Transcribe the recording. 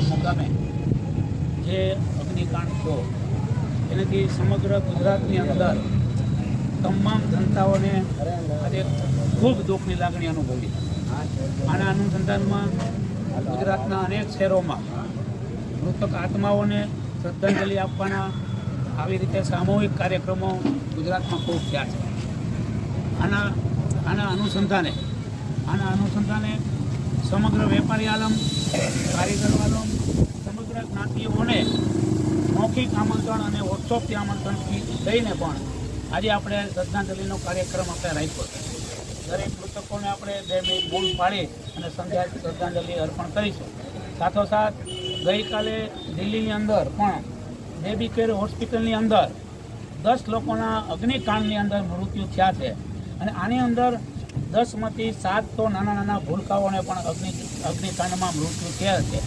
મુકામે જે અગ્નિકાંડ થયો એનાથી સમગ્ર ગુજરાતની અંદર તમામ જનતાઓને આજે ખૂબ દુઃખની લાગણી અનુભવી. આના અનુસંધાનમાં ગુજરાતના અનેક શહેરોમાં મૃતક આત્માઓને શ્રદ્ધાંજલિ આપવાના આવી રીતે સામૂહિક કાર્યક્રમો ગુજરાતમાં ખૂબ થયા છે. આના અનુસંધાને સમગ્ર વેપારી આલમ, કારીગર આલમ, સમગ્ર જ્ઞાતિઓને મૌખિક આમંત્રણ અને વોટ્સઅપથી આમંત્રણથી લઈને પણ આજે આપણે શ્રદ્ધાંજલિનો કાર્યક્રમ આપણે રાખ્યો છે. દરેક મૃતકોને આપણે 2 મિનિટ મૌન પાડી અને શ્રદ્ધાંજલિ અર્પણ કરીશું. સાથોસાથ ગઈકાલે દિલ્હીની અંદર પણ બેબી કેર હોસ્પિટલની અંદર 10 લોકોના અગ્નિકાંડની અંદર મૃત્યુ થયા છે અને આની અંદર 10માંથી 7 તો નાના નાના ભૂલકાઓને પણ અગ્નિકાંડમાં મૃત્યુ થયા છે.